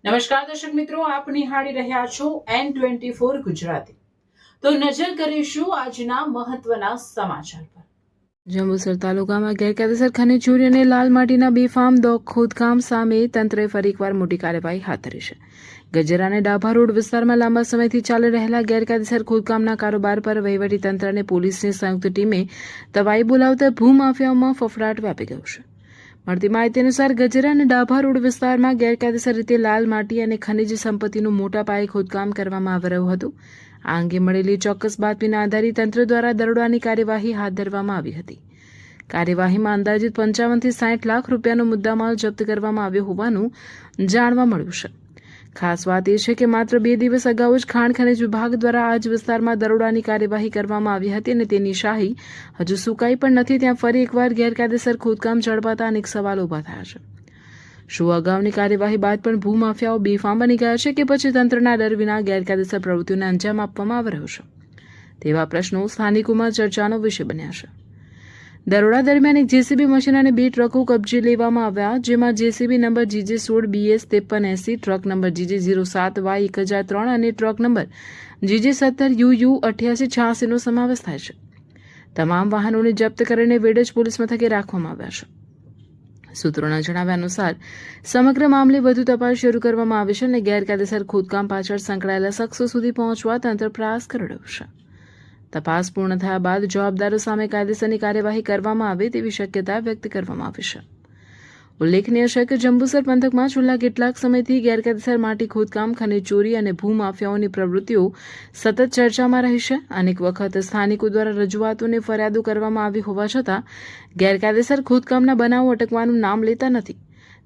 નમસ્કાર દર્શક મિત્રો, આપ નિહાળી રહ્યા છો N24 ગુજરાતી। તો નજર કરીશું આજના મહત્વના સમાચાર પર। જંબુસર તાલુકામાં ગેરકાયદેસર ખનીજ ચોરી અને લાલ માટીના બેફામ ખોદકામ સામે તંત્રએ ફરી એકવાર મોટી કાર્યવાહી હાથ ધરી છે। ગજરા અને ડાભા રોડ વિસ્તારમાં લાંબા સમયથી ચાલી રહેલા ગેરકાયદેસર ખોદકામના કારોબાર પર વહીવટી તંત્ર અને પોલીસની સંયુક્ત ટીમે તવાઈ બોલાવતા ભૂમાફિયાઓમાં ફફડાટ વ્યાપી ગયો છે। મળતી માહિતી અનુસાર ગજરા અને ડાભા રોડ વિસ્તારમાં ગેરકાયદેસર રીતે લાલ માટી અને ખનિજ સંપત્તિનું મોટા પાયે ખોદકામ કરવામાં આવી રહ્યું હતું। આ અંગે મળેલી ચોક્કસ બાતમીના આધારે તંત્ર દ્વારા દરોડાની કાર્યવાહી હાથ ધરવામાં આવી હતી। કાર્યવાહીમાં અંદાજિત 55 થી 60 લાખ રૂપિયાનો મુદ્દામાલ જપ્ત કરવામાં આવ્યો હોવાનું જાણવા મળ્યું છે। ખાસ વાત એ છે કે માત્ર 2 દિવસ અગાઉ જ ખાણ ખનિજ વિભાગ દ્વારા આ જ વિસ્તારમાં દરોડાની કાર્યવાહી કરવામાં આવી હતી અને તેની શાહી હજુ સુકાઈ પણ નથી। ત્યાં ફરી એકવાર ગેરકાયદેસર ખોદકામ ઝડપાતા અનેક સવાલો ઉભા થયા છે। શું અગાઉની કાર્યવાહી બાદ પણ ભૂમાફિયાઓ બેફામ બની ગયા છે કે પછી તંત્રના ડર વિના ગેરકાયદેસર પ્રવૃત્તિઓને અંજામ આપવામાં આવી રહ્યો છે? તેવા પ્રશ્નો સ્થાનિકોમાં ચર્ચાનો વિષય બન્યા છે। દરોડા દરમિયાન એક જેસીબી મશીન અને 2 ટ્રકો કબજે લેવામાં આવ્યા, જેમાં JCB number GJ16 BS 5380, truck number GJ07Y 1003 અને ટ્રક નંબર GJ17 UU 8886 નો સમાવેશ થાય છે। તમામ વાહનોને જપ્ત કરીને વેડજ પોલીસ મથકે રાખવામાં આવ્યા છે। સૂત્રોના જણાવ્યા અનુસાર સમગ્ર મામલે વધુ તપાસ શરૂ કરવામાં આવી છે અને ગેરકાયદેસર ખોદકામ પાછળ સંકળાયેલા શખ્સો સુધી પહોંચવા તંત્ર પ્રયાસ કરી રહ્યું છે। તપાસ પૂર્ણ થયા બાદ જવાબદારો સામે કાયદેસરની કાર્યવાહી કરવામાં આવે તેવી શક્યતા વ્યક્ત કરવામાં આવી છે। ઉલ્લેખનીય છે કે જંબુસર પંથકમાં છેલ્લા કેટલાક સમયથી ગેરકાયદેસર માટી ખોદકામ, ખનિજ ચોરી અને ભૂમાફિયાઓની પ્રવૃત્તિઓ સતત ચર્ચામાં રહી છે। અનેક વખત સ્થાનિકો દ્વારા રજૂઆતો અને ફરિયાદો કરવામાં આવી હોવા છતાં ગેરકાયદેસર ખોદકામના બનાવો અટકવાનું નામ લેતા નથી।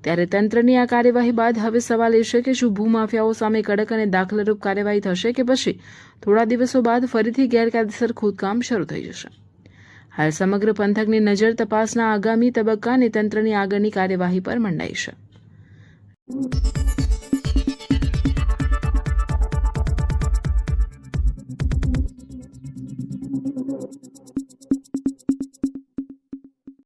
ત્યારે તંત્રની આ કાર્યવાહી બાદ હવે સવાલ એ છે કે શું ભૂમાફિયાઓ સામે કડક અને દાખલારૂપ કાર્યવાહી થશે કે પછી થોડા દિવસો બાદ ફરીથી ગેરકાયદેસર ખોદકામ શરૂ થઈ જશે? હાલ સમગ્ર પંથકની નજર તપાસના આગામી તબક્કા અને તંત્રની આગળની કાર્યવાહી પર મંડાઈ છે।